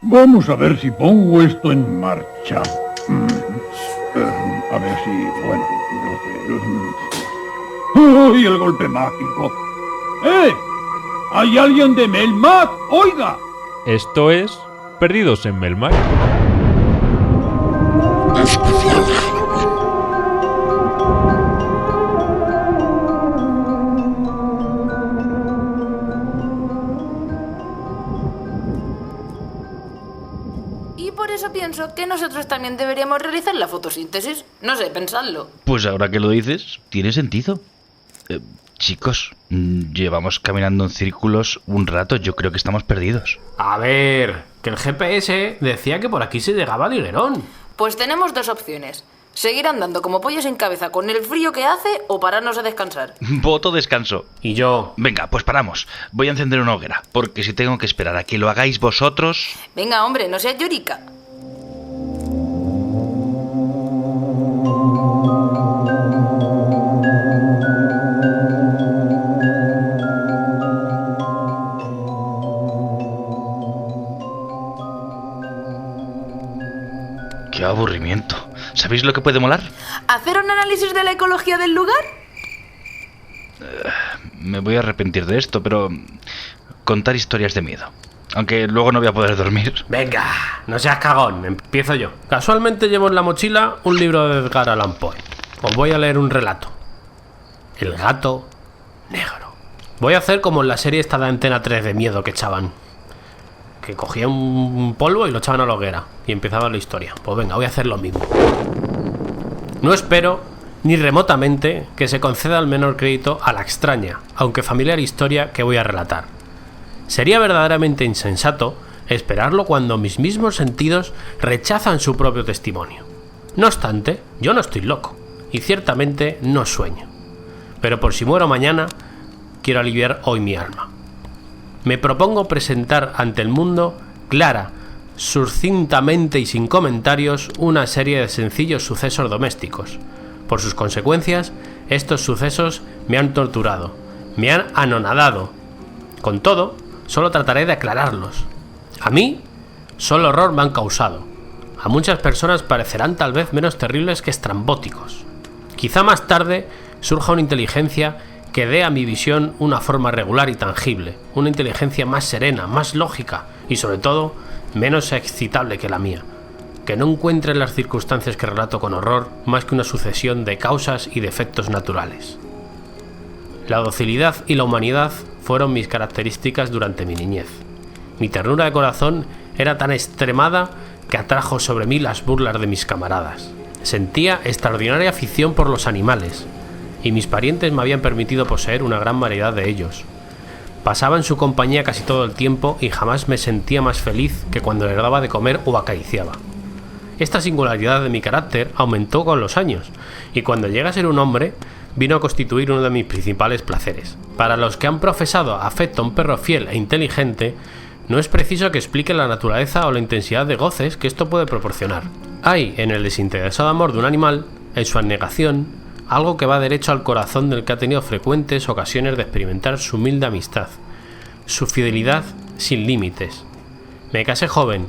Vamos a ver si pongo esto en marcha. A ver si... Bueno... ¡Uy, el golpe mágico! ¡Eh! ¿Hay alguien de Melmac? ¡Oiga! Esto es Perdidos en Melmac. Especial Halloween. Y por eso pienso que nosotros también deberíamos realizar la fotosíntesis. No sé, pensadlo. Pues ahora que lo dices, tiene sentido. Chicos, llevamos caminando en círculos un rato, yo creo que estamos perdidos. A ver, que el GPS decía que por aquí se llegaba al higuerón. Pues tenemos dos opciones. Seguir andando como pollos sin cabeza con el frío que hace o pararnos a descansar. Voto descanso. Y yo... Venga, pues paramos. Voy a encender una hoguera, porque si tengo que esperar a que lo hagáis vosotros... Venga, hombre, no seas llorica. ¡Qué aburrimiento! ¿Sabéis lo que puede molar? ¿Hacer un análisis de la ecología del lugar? Me voy a arrepentir de esto, pero... contar historias de miedo. Aunque luego no voy a poder dormir. Venga, no seas cagón, empiezo yo. Casualmente llevo en la mochila un libro de Edgar Allan Poe. Os voy a leer un relato. El gato negro. Voy a hacer como en la serie esta de Antena 3 de miedo que echaban. Que cogían un polvo y lo echaban a la hoguera. Y empezaba la historia. Pues venga, voy a hacer lo mismo. No espero, ni remotamente, que se conceda el menor crédito a la extraña, aunque familiar historia que voy a relatar. Sería verdaderamente insensato esperarlo cuando mis mismos sentidos rechazan su propio testimonio. No obstante, yo no estoy loco, y ciertamente no sueño. Pero por si muero mañana, quiero aliviar hoy mi alma. Me propongo presentar ante el mundo, clara, sucintamente y sin comentarios, una serie de sencillos sucesos domésticos. Por sus consecuencias, estos sucesos me han torturado, me han anonadado. Con todo, solo trataré de aclararlos. A mí, solo horror me han causado. A muchas personas parecerán tal vez menos terribles que estrambóticos. Quizá más tarde surja una inteligencia que dé a mi visión una forma regular y tangible, una inteligencia más serena, más lógica y sobre todo menos excitable que la mía, que no encuentre en las circunstancias que relato con horror más que una sucesión de causas y defectos naturales. La docilidad y la humanidad fueron mis características durante mi niñez. Mi ternura de corazón era tan extremada que atrajo sobre mí las burlas de mis camaradas. Sentía extraordinaria afición por los animales, y mis parientes me habían permitido poseer una gran variedad de ellos. Pasaba en su compañía casi todo el tiempo y jamás me sentía más feliz que cuando les daba de comer o acariciaba. Esta singularidad de mi carácter aumentó con los años, y cuando llegué a ser un hombre, vino a constituir uno de mis principales placeres. Para los que han profesado afecto a un perro fiel e inteligente, no es preciso que explique la naturaleza o la intensidad de goces que esto puede proporcionar. Hay en el desinteresado amor de un animal, en su abnegación, algo que va derecho al corazón del que ha tenido frecuentes ocasiones de experimentar su humilde amistad, su fidelidad sin límites. Me casé joven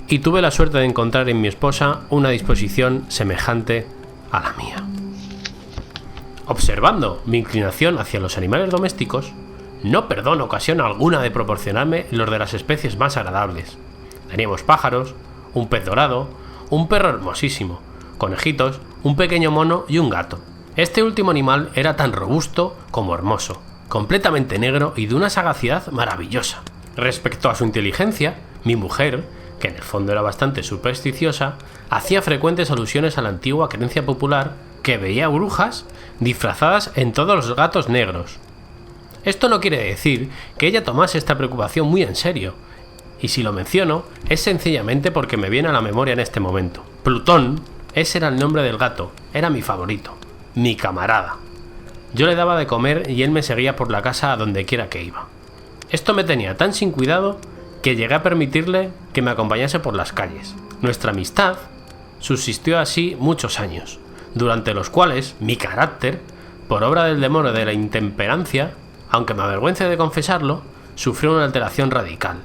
y tuve la suerte de encontrar en mi esposa una disposición semejante a la mía. Observando mi inclinación hacia los animales domésticos, no perdono ocasión alguna de proporcionarme los de las especies más agradables. Teníamos pájaros, un pez dorado, un perro hermosísimo, conejitos, un pequeño mono y un gato. Este último animal era tan robusto como hermoso, completamente negro y de una sagacidad maravillosa. Respecto a su inteligencia, mi mujer, que en el fondo era bastante supersticiosa, hacía frecuentes alusiones a la antigua creencia popular que veía brujas disfrazadas en todos los gatos negros. Esto no quiere decir que ella tomase esta preocupación muy en serio, y si lo menciono es sencillamente porque me viene a la memoria en este momento. Plutón, ese era el nombre del gato, era mi favorito. Mi camarada. Yo le daba de comer y él me seguía por la casa a donde quiera que iba. Esto me tenía tan sin cuidado que llegué a permitirle que me acompañase por las calles. Nuestra amistad subsistió así muchos años, durante los cuales mi carácter, por obra del demonio de la intemperancia, aunque me avergüence de confesarlo, sufrió una alteración radical.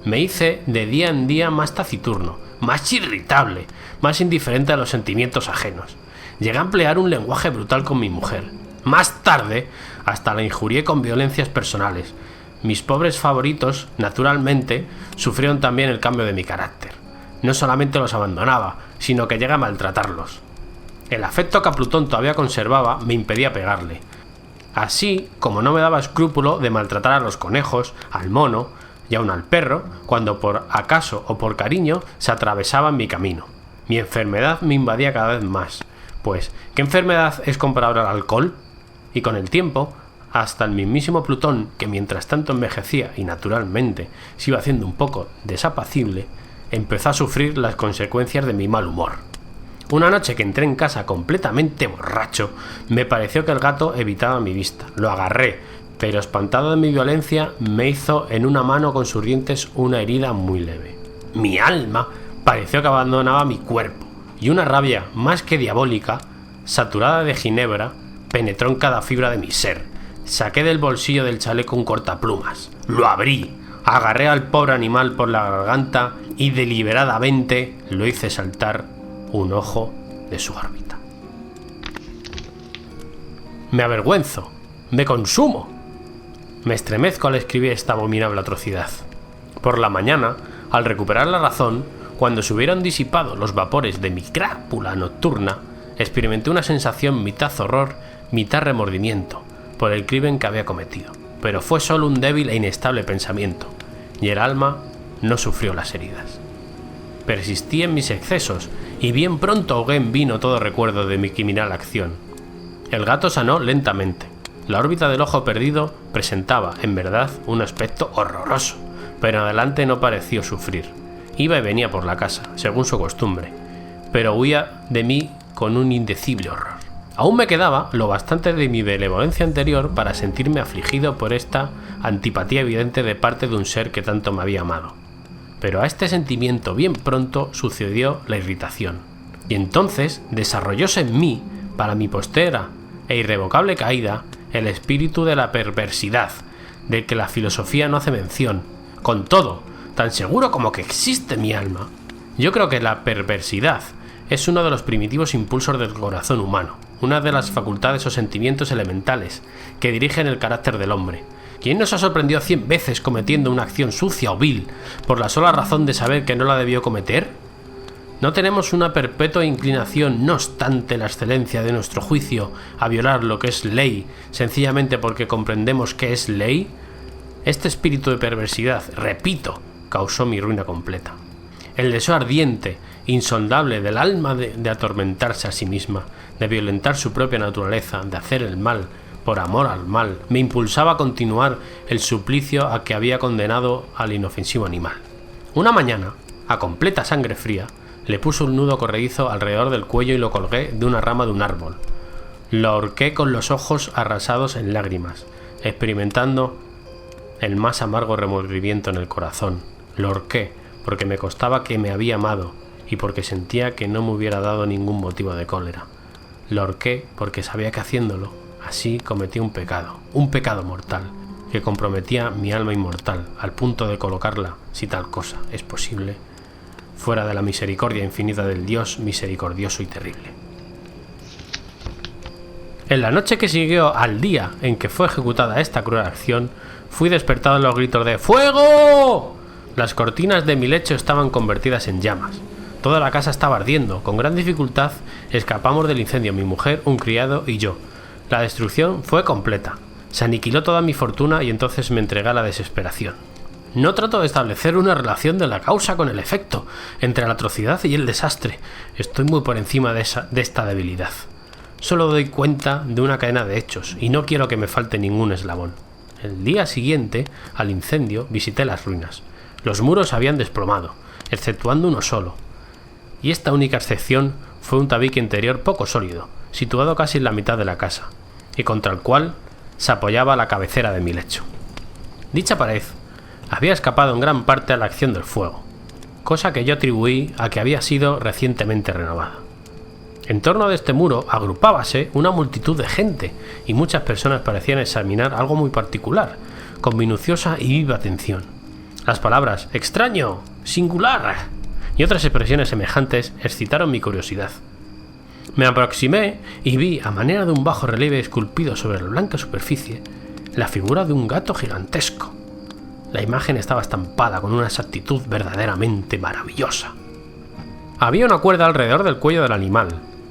Me hice de día en día más taciturno, más irritable, más indiferente a los sentimientos ajenos. Llegué a emplear un lenguaje brutal con mi mujer. Más tarde, hasta la injurié con violencias personales. Mis pobres favoritos, naturalmente, sufrieron también el cambio de mi carácter. No solamente los abandonaba, sino que llegué a maltratarlos. El afecto que a Plutón todavía conservaba me impedía pegarle. Así como no me daba escrúpulo de maltratar a los conejos, al mono y aun al perro, cuando por acaso o por cariño se atravesaban mi camino. Mi enfermedad me invadía cada vez más. Pues, ¿qué enfermedad es comparable al alcohol? Y con el tiempo, hasta el mismísimo Plutón, que mientras tanto envejecía y naturalmente se iba haciendo un poco desapacible, empezó a sufrir las consecuencias de mi mal humor. Una noche que entré en casa completamente borracho, me pareció que el gato evitaba mi vista. Lo agarré, pero espantado de mi violencia, me hizo en una mano con sus dientes una herida muy leve. Mi alma pareció que abandonaba mi cuerpo, y una rabia más que diabólica, saturada de ginebra, penetró en cada fibra de mi ser. Saqué del bolsillo del chaleco un cortaplumas, lo abrí, agarré al pobre animal por la garganta y deliberadamente lo hice saltar un ojo de su órbita. Me avergüenzo, me consumo. Me estremezco al escribir esta abominable atrocidad. Por la mañana, al recuperar la razón, cuando se hubieron disipado los vapores de mi crápula nocturna, experimenté una sensación mitad horror, mitad remordimiento por el crimen que había cometido. Pero fue solo un débil e inestable pensamiento, y el alma no sufrió las heridas. Persistí en mis excesos y bien pronto ahogué en vino todo recuerdo de mi criminal acción. El gato sanó lentamente. La órbita del ojo perdido presentaba, en verdad, un aspecto horroroso, pero en adelante no pareció sufrir. Iba y venía por la casa, según su costumbre, pero huía de mí con un indecible horror. Aún me quedaba lo bastante de mi benevolencia anterior para sentirme afligido por esta antipatía evidente de parte de un ser que tanto me había amado. Pero a este sentimiento bien pronto sucedió la irritación, y entonces desarrollóse en mí, para mi postera e irrevocable caída, el espíritu de la perversidad, del que la filosofía no hace mención. Con todo, tan seguro como que existe mi alma, yo creo que la perversidad es uno de los primitivos impulsos del corazón humano, una de las facultades o sentimientos elementales que dirigen el carácter del hombre. ¿Quién nos ha sorprendido 100 veces cometiendo una acción sucia o vil por la sola razón de saber que no la debió cometer? ¿No tenemos una perpetua inclinación, no obstante la excelencia de nuestro juicio, a violar lo que es ley, sencillamente porque comprendemos que es ley? Este espíritu de perversidad, repito, causó mi ruina completa. El deseo ardiente, insondable del alma de atormentarse a sí misma, de violentar su propia naturaleza, de hacer el mal, por amor al mal, me impulsaba a continuar el suplicio a que había condenado al inofensivo animal. Una mañana, a completa sangre fría, le puse un nudo corredizo alrededor del cuello y lo colgué de una rama de un árbol. Lo ahorqué con los ojos arrasados en lágrimas, experimentando el más amargo remordimiento en el corazón. Lo ahorqué porque me costaba que me había amado y porque sentía que no me hubiera dado ningún motivo de cólera. Lo ahorqué porque sabía que haciéndolo así cometí un pecado mortal, que comprometía mi alma inmortal, al punto de colocarla, si tal cosa es posible, fuera de la misericordia infinita del Dios misericordioso y terrible. En la noche que siguió al día en que fue ejecutada esta cruel acción, fui despertado en los gritos de ¡Fuego! Las cortinas de mi lecho estaban convertidas en llamas. Toda la casa estaba ardiendo. Con gran dificultad escapamos del incendio, mi mujer, un criado y yo. La destrucción fue completa. Se aniquiló toda mi fortuna y entonces me entregué a la desesperación. No trato de establecer una relación de la causa con el efecto, entre la atrocidad y el desastre. Estoy muy por encima de esta debilidad. Solo doy cuenta de una cadena de hechos y no quiero que me falte ningún eslabón. El día siguiente al incendio visité las ruinas. Los muros habían desplomado, exceptuando uno solo. Y esta única excepción fue un tabique interior poco sólido, situado casi en la mitad de la casa, y contra el cual se apoyaba la cabecera de mi lecho. Dicha pared había escapado en gran parte a la acción del fuego, cosa que yo atribuí a que había sido recientemente renovada. En torno de este muro agrupábase una multitud de gente, y muchas personas parecían examinar algo muy particular, con minuciosa y viva atención. Las palabras extraño, singular y otras expresiones semejantes excitaron mi curiosidad. Me aproximé y vi, a manera de un bajo relieve esculpido sobre la blanca superficie, la figura de un gato gigantesco. La imagen estaba estampada con una exactitud verdaderamente maravillosa. Había una cuerda alrededor del cuello del animal.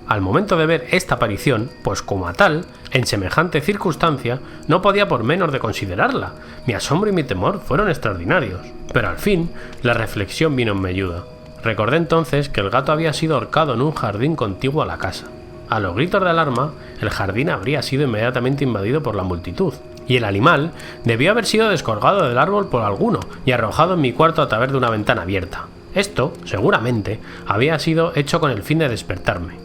Al momento de ver esta aparición, pues como a tal, en semejante circunstancia, no podía por menos de considerarla. Mi asombro y mi temor fueron extraordinarios. Pero al fin, la reflexión vino en mi ayuda. Recordé entonces que el gato había sido ahorcado en un jardín contiguo a la casa. A los gritos de alarma, el jardín habría sido inmediatamente invadido por la multitud, y el animal debió haber sido descolgado del árbol por alguno y arrojado en mi cuarto a través de una ventana abierta. Esto, seguramente, había sido hecho con el fin de despertarme.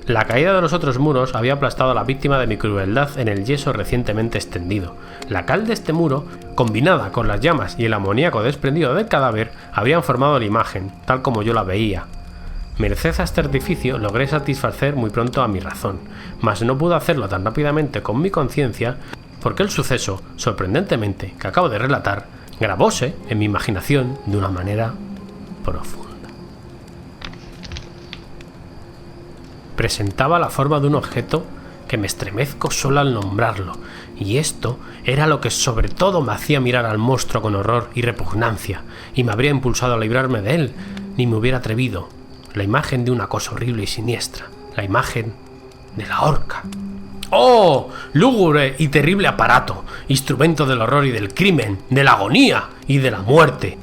La caída de los otros muros había aplastado a la víctima de mi crueldad en el yeso recientemente extendido. La cal de este muro, combinada con las llamas y el amoníaco desprendido del cadáver, habían formado la imagen, tal como yo la veía. Merced a este artificio logré satisfacer muy pronto a mi razón, mas no pude hacerlo tan rápidamente con mi conciencia, porque el suceso, sorprendentemente, que acabo de relatar, grabóse en mi imaginación de una manera profunda. Presentaba la forma de un objeto que me estremezco solo al nombrarlo, y esto era lo que sobre todo me hacía mirar al monstruo con horror y repugnancia, y me habría impulsado a librarme de él, ni me hubiera atrevido. La imagen de una cosa horrible y siniestra, la imagen de la horca. ¡Oh! Lúgubre y terrible aparato, instrumento del horror y del crimen, de la agonía y de la muerte.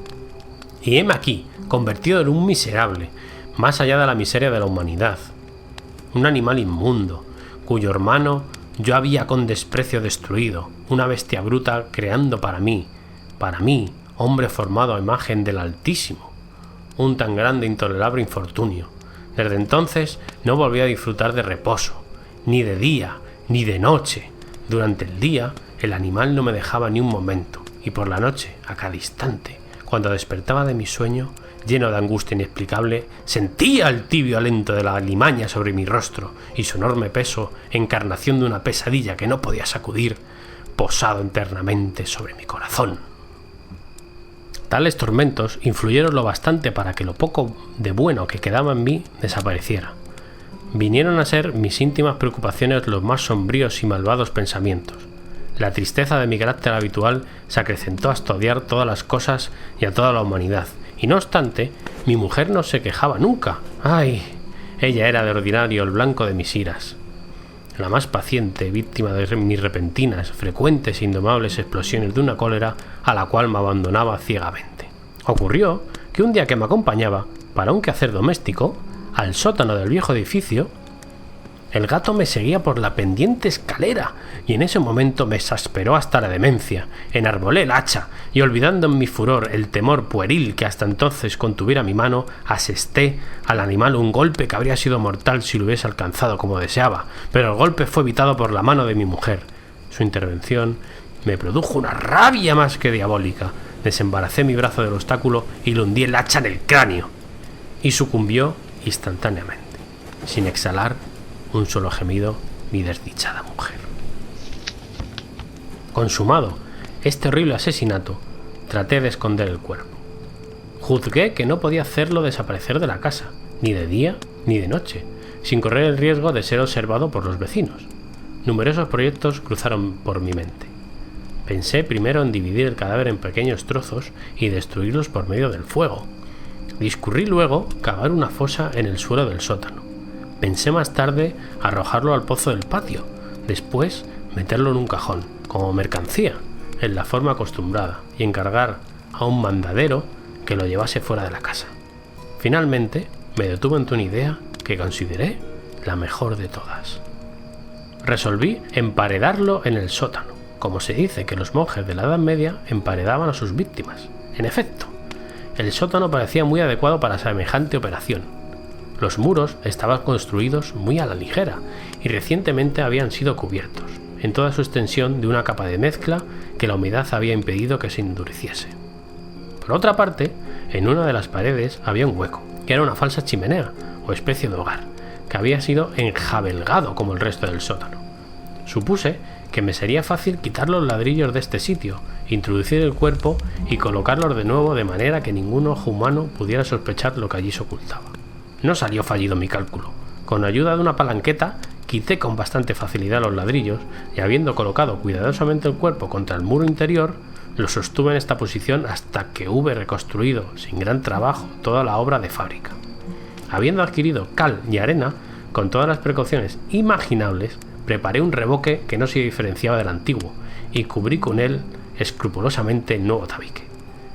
Y heme aquí, convertido en un miserable, más allá de la miseria de la humanidad. Un animal inmundo, cuyo hermano yo había con desprecio destruido, una bestia bruta creando para mí, hombre formado a imagen del Altísimo, un tan grande e intolerable infortunio. Desde entonces no volví a disfrutar de reposo, ni de día, ni de noche. Durante el día el animal no me dejaba ni un momento, y por la noche, a cada instante, cuando despertaba de mi sueño, lleno de angustia inexplicable, sentía el tibio aliento de la alimaña sobre mi rostro y su enorme peso, encarnación de una pesadilla que no podía sacudir, posado eternamente sobre mi corazón. Tales tormentos influyeron lo bastante para que lo poco de bueno que quedaba en mí desapareciera. Vinieron a ser mis íntimas preocupaciones los más sombríos y malvados pensamientos. La tristeza de mi carácter habitual se acrecentó hasta odiar todas las cosas y a toda la humanidad. Y no obstante, mi mujer no se quejaba nunca. ¡Ay! Ella era de ordinario el blanco de mis iras, la más paciente víctima de mis repentinas, frecuentes e indomables explosiones de una cólera a la cual me abandonaba ciegamente. Ocurrió que un día que me acompañaba para un quehacer doméstico al sótano del viejo edificio, el gato me seguía por la pendiente escalera, y en ese momento me exasperó hasta la demencia. Enarbolé el hacha, y olvidando en mi furor el temor pueril que hasta entonces contuviera mi mano, asesté al animal un golpe que habría sido mortal si lo hubiese alcanzado como deseaba, pero el golpe fue evitado por la mano de mi mujer. Su intervención me produjo una rabia más que diabólica. Desembaracé mi brazo del obstáculo y le hundí el hacha en el cráneo, y sucumbió instantáneamente, sin exhalar un solo gemido, mi desdichada mujer. Consumado este horrible asesinato, traté de esconder el cuerpo. Juzgué que no podía hacerlo desaparecer de la casa, ni de día ni de noche, sin correr el riesgo de ser observado por los vecinos. Numerosos proyectos cruzaron por mi mente. Pensé primero en dividir el cadáver en pequeños trozos y destruirlos por medio del fuego. Discurrí luego cavar una fosa en el suelo del sótano. Pensé más tarde arrojarlo al pozo del patio, después meterlo en un cajón, como mercancía, en la forma acostumbrada, y encargar a un mandadero que lo llevase fuera de la casa. Finalmente, me detuve ante una idea que consideré la mejor de todas. Resolví emparedarlo en el sótano, como se dice que los monjes de la Edad Media emparedaban a sus víctimas. En efecto, el sótano parecía muy adecuado para semejante operación. Los muros estaban construidos muy a la ligera y recientemente habían sido cubiertos, en toda su extensión, de una capa de mezcla que la humedad había impedido que se endureciese. Por otra parte, en una de las paredes había un hueco, que era una falsa chimenea o especie de hogar, que había sido enjabelgado como el resto del sótano. Supuse que me sería fácil quitar los ladrillos de este sitio, introducir el cuerpo y colocarlos de nuevo de manera que ningún ojo humano pudiera sospechar lo que allí se ocultaba. No salió fallido mi cálculo. Con ayuda de una palanqueta quité con bastante facilidad los ladrillos y, habiendo colocado cuidadosamente el cuerpo contra el muro interior, lo sostuve en esta posición hasta que hube reconstruido sin gran trabajo toda la obra de fábrica. Habiendo adquirido cal y arena, con todas las precauciones imaginables, preparé un revoque que no se diferenciaba del antiguo y cubrí con él escrupulosamente el nuevo tabique.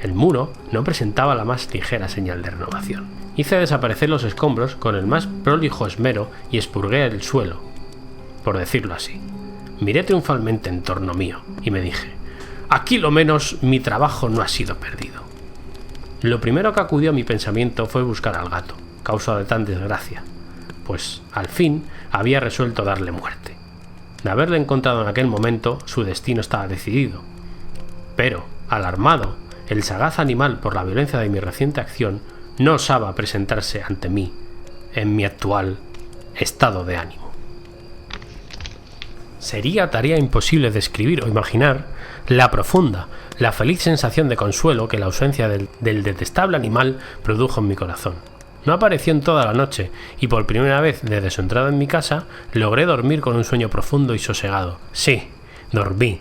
El muro no presentaba la más ligera señal de renovación. Hice desaparecer los escombros con el más prolijo esmero y expurgué el suelo, por decirlo así. Miré triunfalmente en torno mío y me dije: aquí lo menos mi trabajo no ha sido perdido. Lo primero que acudió a mi pensamiento fue buscar al gato, causa de tan desgracia, pues al fin había resuelto darle muerte. De haberle encontrado en aquel momento, su destino estaba decidido. Pero, alarmado, el sagaz animal por la violencia de mi reciente acción no osaba presentarse ante mí en mi actual estado de ánimo. Sería tarea imposible describir o imaginar la profunda, la feliz sensación de consuelo que la ausencia del detestable animal produjo en mi corazón. No apareció en toda la noche y por primera vez desde su entrada en mi casa logré dormir con un sueño profundo y sosegado. Sí, dormí,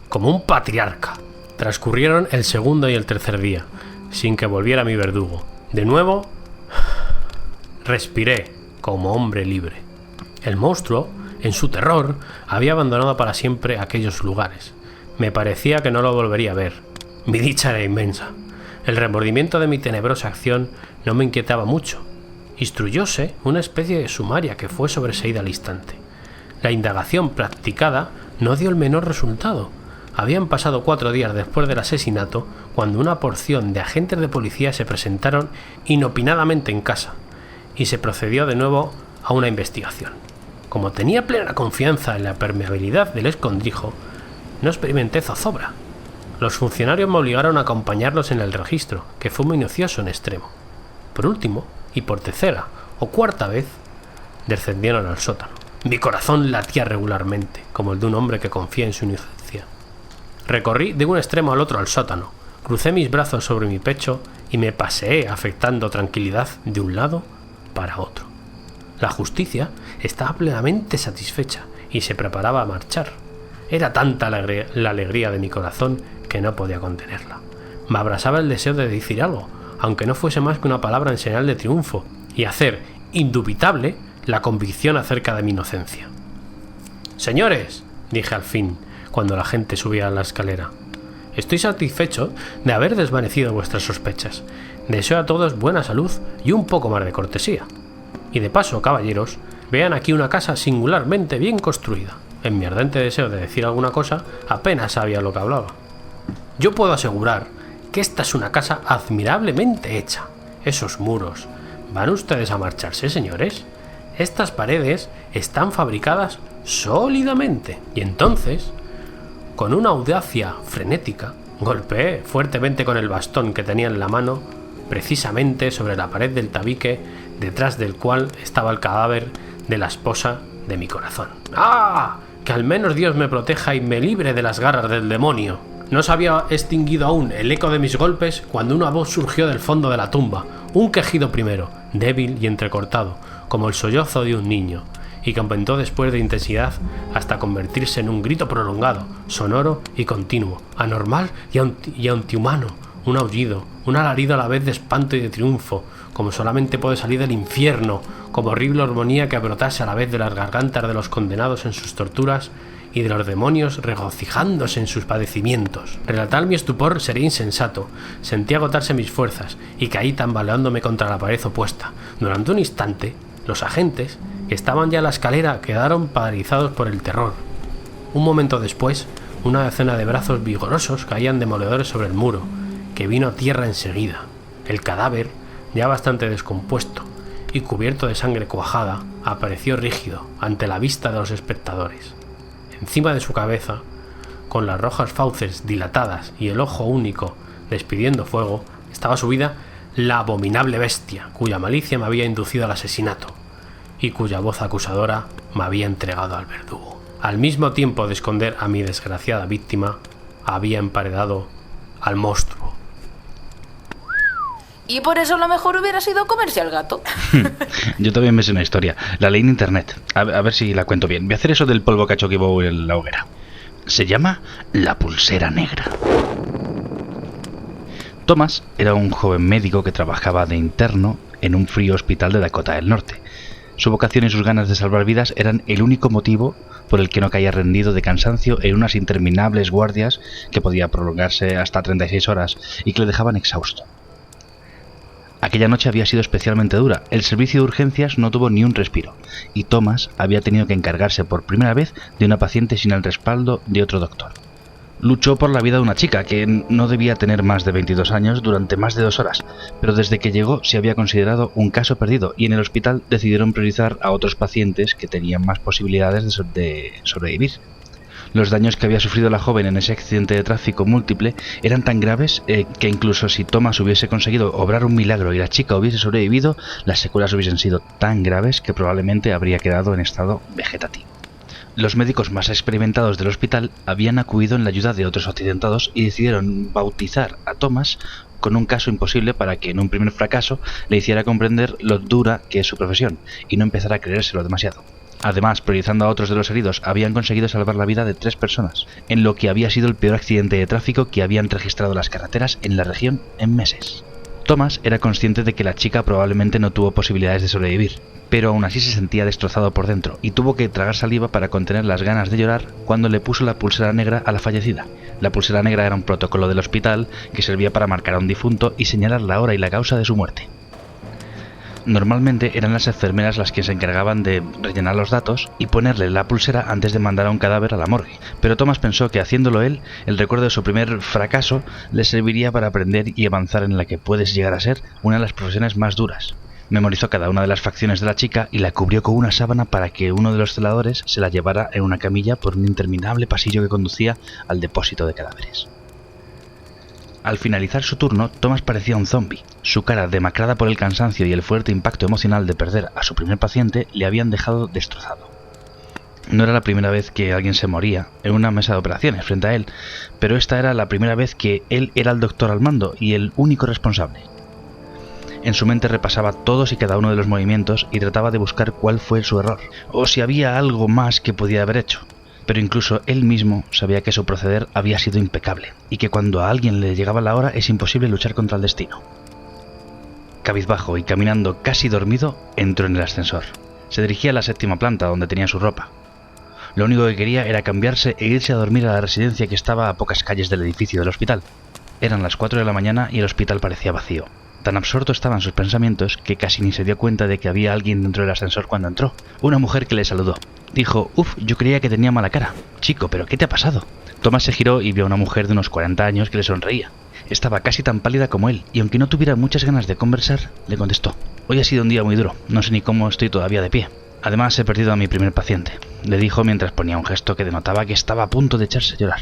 como un patriarca. Transcurrieron el segundo y el tercer día, sin que volviera mi verdugo. De nuevo, respiré como hombre libre. El monstruo, en su terror, había abandonado para siempre aquellos lugares. Me parecía que no lo volvería a ver. Mi dicha era inmensa. El remordimiento de mi tenebrosa acción no me inquietaba mucho. Instruyóse una especie de sumaria que fue sobreseída al instante. La indagación practicada no dio el menor resultado. Habían pasado 4 días después del asesinato cuando una porción de agentes de policía se presentaron inopinadamente en casa y se procedió de nuevo a una investigación. Como tenía plena confianza en la permeabilidad del escondrijo, no experimenté zozobra. Los funcionarios me obligaron a acompañarlos en el registro, que fue minucioso en extremo. Por último, y por tercera o cuarta vez, descendieron al sótano. Mi corazón latía regularmente, como el de un hombre que confía en su inocencia. Recorrí de un extremo al otro al sótano, crucé mis brazos sobre mi pecho y me paseé afectando tranquilidad de un lado para otro. La justicia estaba plenamente satisfecha y se preparaba a marchar. Era tanta la alegría de mi corazón que no podía contenerla. Me abrasaba el deseo de decir algo, aunque no fuese más que una palabra en señal de triunfo, y hacer indubitable la convicción acerca de mi inocencia. «Señores», dije al fin, cuando la gente subía a la escalera, «estoy satisfecho de haber desvanecido vuestras sospechas. Deseo a todos buena salud y un poco más de cortesía. Y de paso, caballeros, vean aquí una casa singularmente bien construida». En mi ardente deseo de decir alguna cosa, apenas sabía lo que hablaba. Yo puedo asegurar que esta es una casa admirablemente hecha. Esos muros. ¿Van ustedes a marcharse, señores? Estas paredes están fabricadas sólidamente. Y entonces, con una audacia frenética, golpeé fuertemente con el bastón que tenía en la mano, precisamente sobre la pared del tabique, detrás del cual estaba el cadáver de la esposa de mi corazón. ¡Ah! Que al menos Dios me proteja y me libre de las garras del demonio. No se había extinguido aún el eco de mis golpes cuando una voz surgió del fondo de la tumba, un quejido primero, débil y entrecortado, como el sollozo de un niño, y que aumentó después de intensidad hasta convertirse en un grito prolongado, sonoro y continuo, anormal y antihumano, un aullido, un alarido a la vez de espanto y de triunfo, como solamente puede salir del infierno, como horrible armonía que brotase a la vez de las gargantas de los condenados en sus torturas y de los demonios regocijándose en sus padecimientos. Relatar mi estupor sería insensato. Sentí agotarse mis fuerzas y caí tambaleándome contra la pared opuesta. Durante un instante, los agentes, que estaban ya en la escalera, quedaron paralizados por el terror. Un momento después, una decena de brazos vigorosos caían demoledores sobre el muro, que vino a tierra enseguida. El cadáver, ya bastante descompuesto y cubierto de sangre cuajada, apareció rígido ante la vista de los espectadores. Encima de su cabeza, con las rojas fauces dilatadas y el ojo único despidiendo fuego, estaba subida la abominable bestia cuya malicia me había inducido al asesinato y cuya voz acusadora me había entregado al verdugo. al mismo tiempo de esconder a mi desgraciada víctima, había emparedado al monstruo. Y por eso lo mejor hubiera sido comerse al gato. Yo también me sé una historia. La leí en internet. A ver si la cuento bien. Voy a hacer eso del polvo cacho que hubo en la hoguera. Se llama la pulsera negra. Thomas era un joven médico que trabajaba de interno en un frío hospital de Dakota del Norte. Su vocación y sus ganas de salvar vidas eran el único motivo por el que no caía rendido de cansancio en unas interminables guardias que podía prolongarse hasta 36 horas y que le dejaban exhausto. Aquella noche había sido especialmente dura. El servicio de urgencias no tuvo ni un respiro, y Thomas había tenido que encargarse por primera vez de una paciente sin el respaldo de otro doctor. Luchó por la vida de una chica que no debía tener más de 22 años durante más de 2 horas, pero desde que llegó se había considerado un caso perdido y en el hospital decidieron priorizar a otros pacientes que tenían más posibilidades de sobrevivir. Los daños que había sufrido la joven en ese accidente de tráfico múltiple eran tan graves que incluso si Thomas hubiese conseguido obrar un milagro y la chica hubiese sobrevivido, las secuelas hubiesen sido tan graves que probablemente habría quedado en estado vegetativo. Los médicos más experimentados del hospital habían acudido en la ayuda de otros accidentados y decidieron bautizar a Thomas con un caso imposible para que en un primer fracaso le hiciera comprender lo dura que es su profesión y no empezara a creérselo demasiado. Además, priorizando a otros de los heridos, habían conseguido salvar la vida de 3 personas, en lo que había sido el peor accidente de tráfico que habían registrado las carreteras en la región en meses. Thomas era consciente de que la chica probablemente no tuvo posibilidades de sobrevivir, pero aún así se sentía destrozado por dentro y tuvo que tragar saliva para contener las ganas de llorar cuando le puso la pulsera negra a la fallecida. La pulsera negra era un protocolo del hospital que servía para marcar a un difunto y señalar la hora y la causa de su muerte. Normalmente eran las enfermeras las que se encargaban de rellenar los datos y ponerle la pulsera antes de mandar a un cadáver a la morgue, pero Thomas pensó que haciéndolo él, el recuerdo de su primer fracaso le serviría para aprender y avanzar en la que puedes llegar a ser una de las profesiones más duras. Memorizó cada una de las facciones de la chica y la cubrió con una sábana para que uno de los celadores se la llevara en una camilla por un interminable pasillo que conducía al depósito de cadáveres. Al finalizar su turno, Thomas parecía un zombi. Su cara, demacrada por el cansancio y el fuerte impacto emocional de perder a su primer paciente, le habían dejado destrozado. No era la primera vez que alguien se moría en una mesa de operaciones frente a él, pero esta era la primera vez que él era el doctor al mando y el único responsable. En su mente repasaba todos y cada uno de los movimientos y trataba de buscar cuál fue su error, o si había algo más que podía haber hecho. Pero incluso él mismo sabía que su proceder había sido impecable, y que cuando a alguien le llegaba la hora es imposible luchar contra el destino. Cabizbajo y caminando casi dormido, entró en el ascensor. Se dirigía a la 7ª planta, donde tenía su ropa. Lo único que quería era cambiarse e irse a dormir a la residencia que estaba a pocas calles del edificio del hospital. Eran las 4 de la mañana y el hospital parecía vacío. Tan absorto estaban sus pensamientos que casi ni se dio cuenta de que había alguien dentro del ascensor cuando entró. Una mujer que le saludó. Dijo: yo creía que tenía mala cara. Chico, ¿pero qué te ha pasado? Thomas se giró y vio a una mujer de unos 40 años que le sonreía. Estaba casi tan pálida como él, y aunque no tuviera muchas ganas de conversar, le contestó: hoy ha sido un día muy duro, no sé ni cómo estoy todavía de pie. Además he perdido a mi primer paciente, le dijo mientras ponía un gesto que denotaba que estaba a punto de echarse a llorar.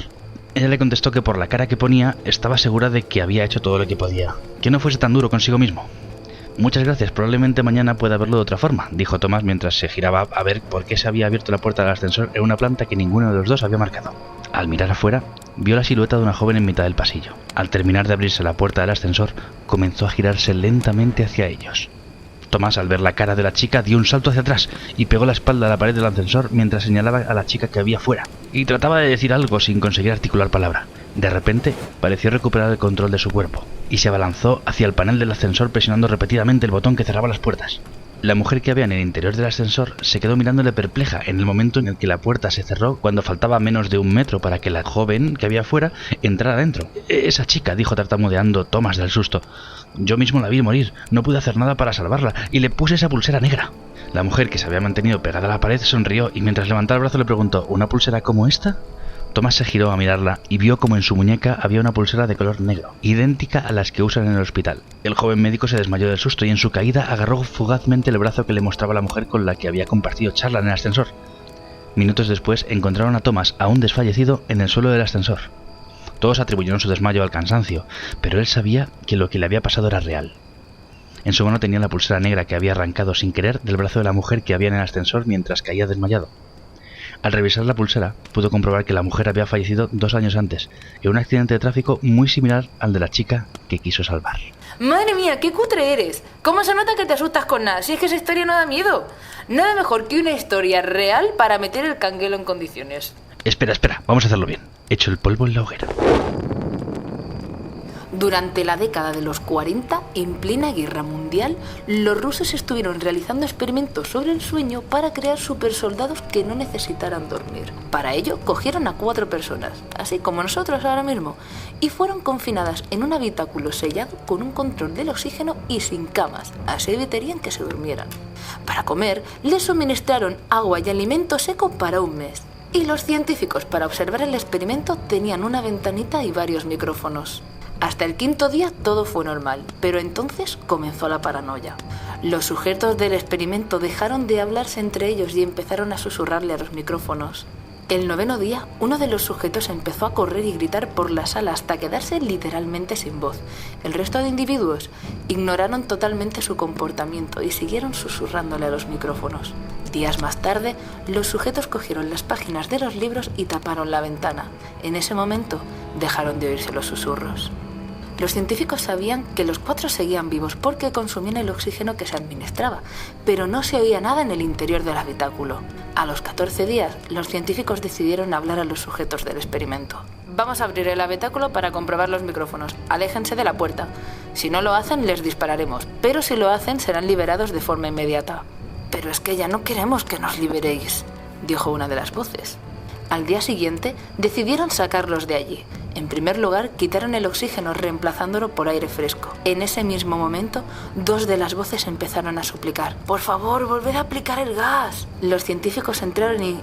Ella le contestó que por la cara que ponía estaba segura de que había hecho todo lo que podía, que no fuese tan duro consigo mismo. Muchas gracias, probablemente mañana pueda verlo de otra forma, dijo Thomas mientras se giraba a ver por qué se había abierto la puerta del ascensor en una planta que ninguno de los dos había marcado. Al mirar afuera, vio la silueta de una joven en mitad del pasillo. Al terminar de abrirse la puerta del ascensor, comenzó a girarse lentamente hacia ellos. Thomas, al ver la cara de la chica, dio un salto hacia atrás y pegó la espalda a la pared del ascensor mientras señalaba a la chica que había fuera, y trataba de decir algo sin conseguir articular palabra. De repente, pareció recuperar el control de su cuerpo, y se abalanzó hacia el panel del ascensor presionando repetidamente el botón que cerraba las puertas. La mujer que había en el interior del ascensor se quedó mirándole perpleja en el momento en el que la puerta se cerró cuando faltaba menos de 1 metro para que la joven que había fuera entrara dentro. «Esa chica», dijo tartamudeando Thomas del susto. «Yo mismo la vi morir, no pude hacer nada para salvarla y le puse esa pulsera negra». La mujer, que se había mantenido pegada a la pared, sonrió y mientras levantaba el brazo le preguntó: «¿Una pulsera como esta?». Thomas se giró a mirarla y vio como en su muñeca había una pulsera de color negro, idéntica a las que usan en el hospital. El joven médico se desmayó del susto y en su caída agarró fugazmente el brazo que le mostraba la mujer con la que había compartido charla en el ascensor. Minutos después encontraron a Thomas, aún desfallecido, en el suelo del ascensor. Todos atribuyeron su desmayo al cansancio, pero él sabía que lo que le había pasado era real. En su mano tenía la pulsera negra que había arrancado sin querer del brazo de la mujer que había en el ascensor mientras caía desmayado. Al revisar la pulsera, pudo comprobar que la mujer había fallecido 2 años antes, en un accidente de tráfico muy similar al de la chica que quiso salvar. Madre mía, qué cutre eres. ¿Cómo se nota que te asustas con nada? Si es que esa historia no da miedo. Nada mejor que una historia real para meter el canguelo en condiciones. Espera, vamos a hacerlo bien. Echo el polvo en la hoguera. Durante la década de los 40, en plena guerra mundial, los rusos estuvieron realizando experimentos sobre el sueño para crear supersoldados que no necesitaran dormir. Para ello, cogieron a 4 personas, así como nosotros ahora mismo, y fueron confinadas en un habitáculo sellado con un control del oxígeno y sin camas, así evitarían que se durmieran. Para comer, les suministraron agua y alimento seco para un mes. Y los científicos, para observar el experimento, tenían una ventanita y varios micrófonos. Hasta el 5.º día todo fue normal, pero entonces comenzó la paranoia. Los sujetos del experimento dejaron de hablarse entre ellos y empezaron a susurrarle a los micrófonos. El 9.º día, uno de los sujetos empezó a correr y gritar por la sala hasta quedarse literalmente sin voz. El resto de individuos ignoraron totalmente su comportamiento y siguieron susurrándole a los micrófonos. Días más tarde, los sujetos cogieron las páginas de los libros y taparon la ventana. En ese momento, dejaron de oírse los susurros. Los científicos sabían que los 4 seguían vivos porque consumían el oxígeno que se administraba, pero no se oía nada en el interior del habitáculo. A los 14 días, los científicos decidieron hablar a los sujetos del experimento. Vamos a abrir el habitáculo para comprobar los micrófonos. Aléjense de la puerta. Si no lo hacen, les dispararemos, pero si lo hacen, serán liberados de forma inmediata. Pero es que ya no queremos que nos liberéis, dijo una de las voces. Al día siguiente, decidieron sacarlos de allí. En primer lugar, quitaron el oxígeno reemplazándolo por aire fresco. En ese mismo momento, 2 de las voces empezaron a suplicar: «¡Por favor, volver a aplicar el gas!». Los científicos entraron y...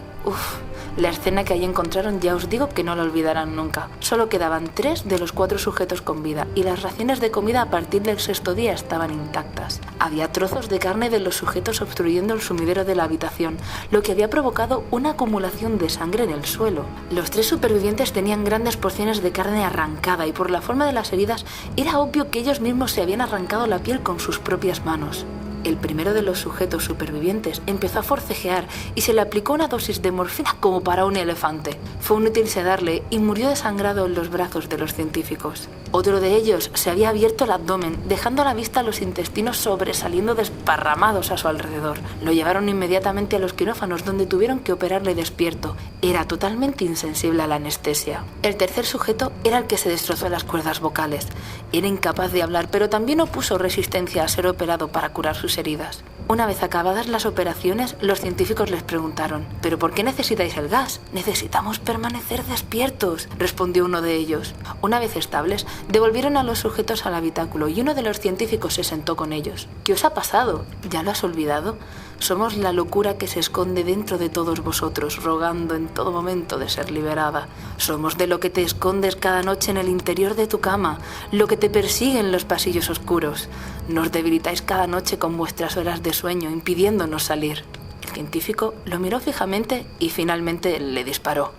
la escena que allí encontraron ya os digo que no la olvidarán nunca. Solo quedaban 3 de los 4 sujetos con vida y las raciones de comida a partir del 6.º día estaban intactas. Había trozos de carne de los sujetos obstruyendo el sumidero de la habitación, lo que había provocado una acumulación de sangre en el suelo. Los 3 supervivientes tenían grandes porciones de carne arrancada y por la forma de las heridas era obvio que ellos mismos se habían arrancado la piel con sus propias manos. El primero de los sujetos supervivientes empezó a forcejear y se le aplicó una dosis de morfina como para un elefante. Fue inútil sedarle y murió desangrado en los brazos de los científicos. Otro de ellos se había abierto el abdomen, dejando a la vista los intestinos sobresaliendo desparramados a su alrededor. Lo llevaron inmediatamente a los quirófanos, donde tuvieron que operarle despierto. Era totalmente insensible a la anestesia. El tercer sujeto era el que se destrozó las cuerdas vocales. Era incapaz de hablar, pero también opuso resistencia a ser operado para curar sus heridas. Una vez acabadas las operaciones, los científicos les preguntaron: «¿Pero por qué necesitáis el gas?». «Necesitamos permanecer despiertos», respondió uno de ellos. Una vez estables, devolvieron a los sujetos al habitáculo y uno de los científicos se sentó con ellos. «¿Qué os ha pasado? ¿Ya lo has olvidado? Somos la locura que se esconde dentro de todos vosotros, rogando en todo momento de ser liberada. Somos de lo que te escondes cada noche en el interior de tu cama, lo que te persigue en los pasillos oscuros. Nos debilitáis cada noche con vuestras horas de sueño, impidiéndonos salir». El científico lo miró fijamente y finalmente le disparó.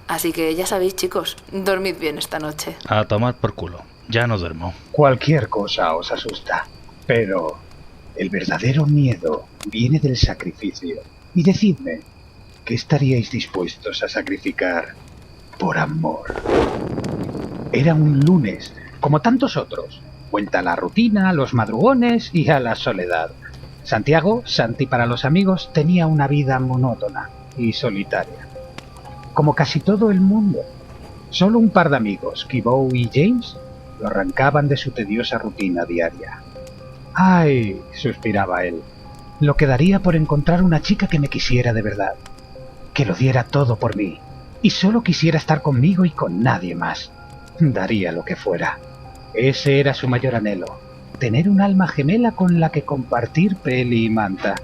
Así que ya sabéis, chicos, dormid bien esta noche. A tomar por culo. Ya no duermo. Cualquier cosa os asusta, pero el verdadero miedo viene del sacrificio. Y decidme, ¿qué estaríais dispuestos a sacrificar por amor? Era un lunes, como tantos otros. Cuenta a la rutina, a los madrugones y a la soledad. Santiago, Santi para los amigos, tenía una vida monótona y solitaria. Como casi todo el mundo. Solo un par de amigos, Kibou y James, lo arrancaban de su tediosa rutina diaria. «Ay», suspiraba él, «lo que daría por encontrar una chica que me quisiera de verdad, que lo diera todo por mí, y solo quisiera estar conmigo y con nadie más. Daría lo que fuera». Ese era su mayor anhelo, tener un alma gemela con la que compartir peli y manta.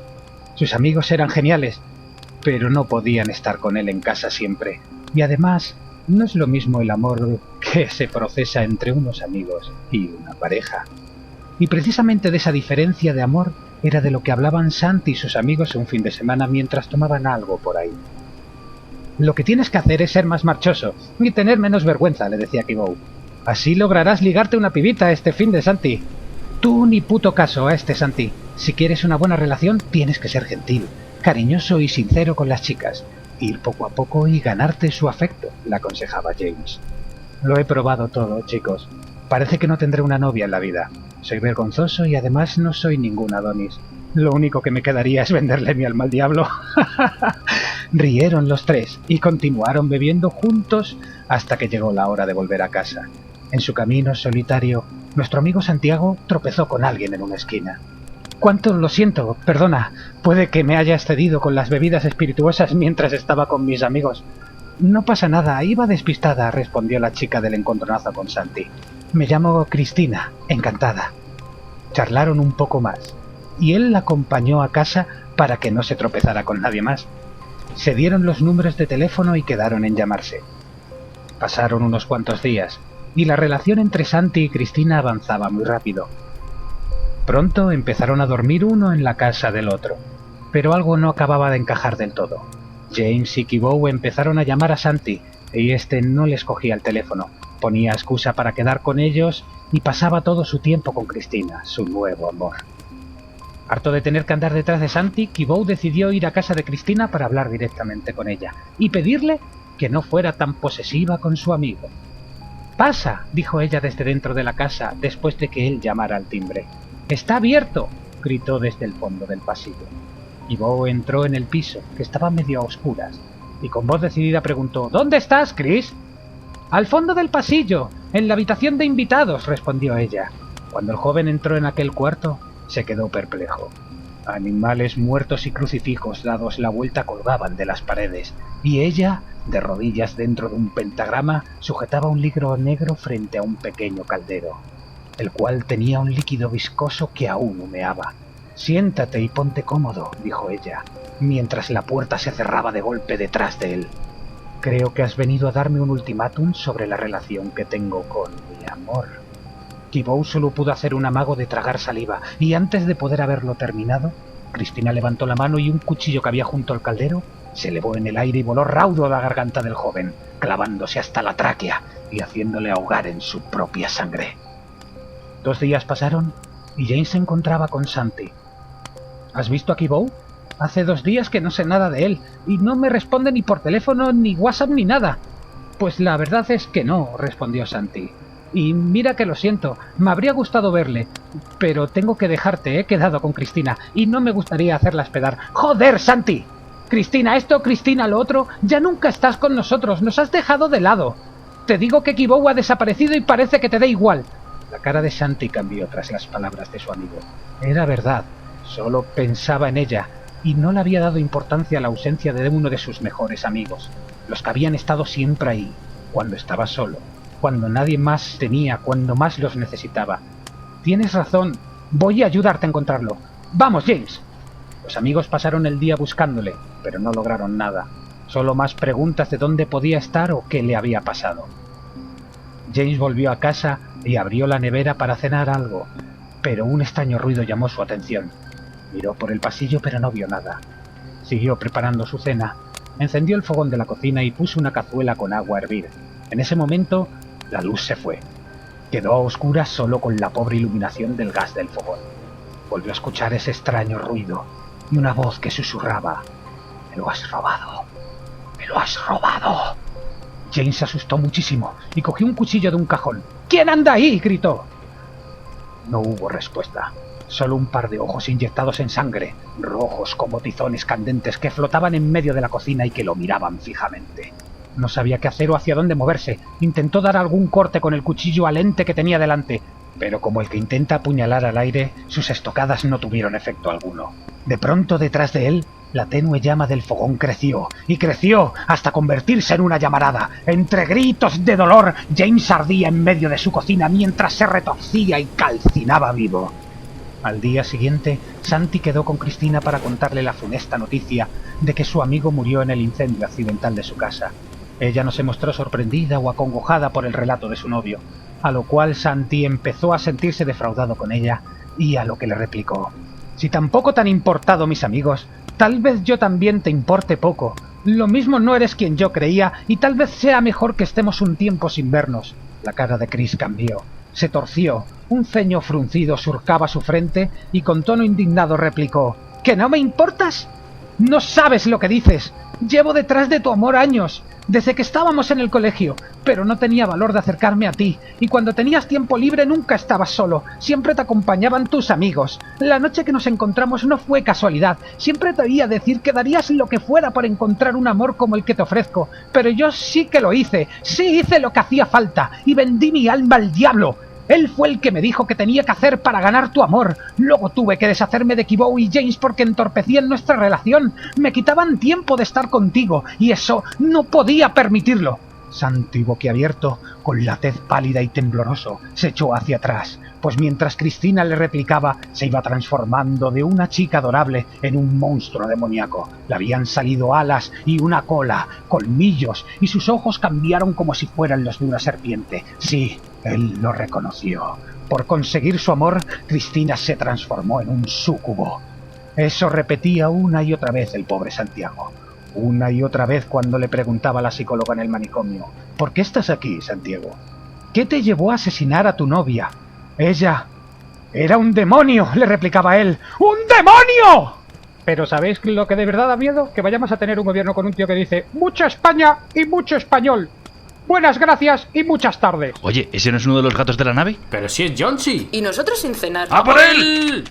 Sus amigos eran geniales, pero no podían estar con él en casa siempre. Y además, no es lo mismo el amor que se procesa entre unos amigos y una pareja. Y precisamente de esa diferencia de amor era de lo que hablaban Santi y sus amigos un fin de semana mientras tomaban algo por ahí. «Lo que tienes que hacer es ser más marchoso y tener menos vergüenza», le decía Kibou. «Así lograrás ligarte una pibita este fin de, Santi. Tú ni puto caso a este, Santi. Si quieres una buena relación, tienes que ser gentil, cariñoso y sincero con las chicas. Ir poco a poco y ganarte su afecto, le aconsejaba James. Lo he probado todo, chicos. Parece que no tendré una novia en la vida. Soy vergonzoso y además no soy ningún Adonis. Lo único que me quedaría es venderle mi alma al diablo. Rieron los tres y continuaron bebiendo juntos hasta que llegó la hora de volver a casa. En su camino solitario, nuestro amigo Santiago tropezó con alguien en una esquina. «Cuánto lo siento, perdona. Puede que me haya excedido con las bebidas espirituosas mientras estaba con mis amigos». «No pasa nada, iba despistada», respondió la chica del encontronazo con Santi. «Me llamo Cristina, encantada». Charlaron un poco más, y él la acompañó a casa para que no se tropezara con nadie más. Se dieron los números de teléfono y quedaron en llamarse. Pasaron unos cuantos días, y la relación entre Santi y Cristina avanzaba muy rápido. Pronto empezaron a dormir uno en la casa del otro, pero algo no acababa de encajar del todo. James y Kibou empezaron a llamar a Santi, y este no les cogía el teléfono. Ponía excusa para quedar con ellos y pasaba todo su tiempo con Cristina, su nuevo amor. Harto de tener que andar detrás de Santi, Kibou decidió ir a casa de Cristina para hablar directamente con ella y pedirle que no fuera tan posesiva con su amigo. «Pasa», dijo ella desde dentro de la casa después de que él llamara al timbre. «¡Está abierto!», gritó desde el fondo del pasillo. Kibou entró en el piso, que estaba medio a oscuras, y con voz decidida preguntó: «¿Dónde estás, Chris?» «Al fondo del pasillo, en la habitación de invitados», respondió ella. Cuando el joven entró en aquel cuarto, se quedó perplejo. Animales muertos y crucifijos dados la vuelta colgaban de las paredes, y ella, de rodillas dentro de un pentagrama, sujetaba un libro negro frente a un pequeño caldero, el cual tenía un líquido viscoso que aún humeaba. «Siéntate y ponte cómodo», dijo ella, mientras la puerta se cerraba de golpe detrás de él. «Creo que has venido a darme un ultimátum sobre la relación que tengo con mi amor». Kibou solo pudo hacer un amago de tragar saliva, y antes de poder haberlo terminado, Cristina levantó la mano y un cuchillo que había junto al caldero se elevó en el aire y voló raudo a la garganta del joven, clavándose hasta la tráquea y haciéndole ahogar en su propia sangre. 2 días pasaron y James se encontraba con Santi. «¿Has visto a Kibou? Hace 2 días que no sé nada de él, y no me responde ni por teléfono, ni WhatsApp, ni nada». «Pues la verdad es que no», respondió Santi. «Y mira que lo siento, me habría gustado verle, pero tengo que dejarte, he quedado con Cristina, y no me gustaría hacerla esperar». «¡Joder, Santi! Cristina esto, Cristina lo otro, ya nunca estás con nosotros, nos has dejado de lado. Te digo que Kibou ha desaparecido y parece que te da igual». La cara de Santi cambió tras las palabras de su amigo. Era verdad, solo pensaba en ella, y no le había dado importancia a la ausencia de uno de sus mejores amigos, los que habían estado siempre ahí, cuando estaba solo, cuando nadie más tenía, cuando más los necesitaba. «Tienes razón, voy a ayudarte a encontrarlo. ¡Vamos, James!». Los amigos pasaron el día buscándole, pero no lograron nada. Solo más preguntas de dónde podía estar o qué le había pasado. James volvió a casa y abrió la nevera para cenar algo, pero un extraño ruido llamó su atención. Miró por el pasillo, pero no vio nada. Siguió preparando su cena. Encendió el fogón de la cocina y puso una cazuela con agua a hervir. En ese momento, la luz se fue. Quedó a oscuras solo con la pobre iluminación del gas del fogón. Volvió a escuchar ese extraño ruido y una voz que susurraba: «Me lo has robado, me lo has robado». James se asustó muchísimo y cogió un cuchillo de un cajón. «¿Quién anda ahí?», gritó. No hubo respuesta. Solo un par de ojos inyectados en sangre, rojos como tizones candentes que flotaban en medio de la cocina y que lo miraban fijamente. No sabía qué hacer o hacia dónde moverse. Intentó dar algún corte con el cuchillo al ente que tenía delante, pero como el que intenta apuñalar al aire, sus estocadas no tuvieron efecto alguno. De pronto, detrás de él, la tenue llama del fogón creció, y creció hasta convertirse en una llamarada. Entre gritos de dolor, James ardía en medio de su cocina mientras se retorcía y calcinaba vivo. Al día siguiente, Santi quedó con Cristina para contarle la funesta noticia de que su amigo murió en el incendio accidental de su casa. Ella no se mostró sorprendida o acongojada por el relato de su novio, a lo cual Santi empezó a sentirse defraudado con ella, y a lo que le replicó: «Si tampoco te han importado mis amigos, tal vez yo también te importe poco. Lo mismo no eres quien yo creía, y tal vez sea mejor que estemos un tiempo sin vernos». La cara de Chris cambió. Se torció, un ceño fruncido surcaba su frente y con tono indignado replicó: «¿Que no me importas?». No sabes lo que dices. Llevo detrás de tu amor años, desde que estábamos en el colegio, pero no tenía valor de acercarme a ti, y cuando tenías tiempo libre nunca estabas solo, siempre te acompañaban tus amigos. La noche que nos encontramos no fue casualidad, siempre te oía decir que darías lo que fuera por encontrar un amor como el que te ofrezco, pero yo sí que lo hice, sí hice lo que hacía falta, y vendí mi alma al diablo. Él fue el que me dijo que tenía que hacer para ganar tu amor. Luego tuve que deshacerme de Kibou y James porque entorpecían nuestra relación. Me quitaban tiempo de estar contigo, y eso no podía permitirlo. Santi, boquiabierto, con la tez pálida y tembloroso, se echó hacia atrás, pues mientras Cristina le replicaba, se iba transformando de una chica adorable en un monstruo demoníaco. Le habían salido alas y una cola, colmillos, y sus ojos cambiaron como si fueran los de una serpiente. Sí, él lo reconoció. Por conseguir su amor, Cristina se transformó en un súcubo. Eso repetía una y otra vez el pobre Santiago. Una y otra vez cuando le preguntaba a la psicóloga en el manicomio: ¿por qué estás aquí, Santiago? ¿Qué te llevó a asesinar a tu novia? Ella era un demonio, le replicaba él. ¡Un demonio! Pero ¿sabéis lo que de verdad da miedo? Que vayamos a tener un gobierno con un tío que dice: mucha España y mucho español. Buenas gracias y muchas tardes. Oye, ¿ese no es uno de los gatos de la nave? Pero si es John, sí. Y nosotros sin cenar. ¡A por él!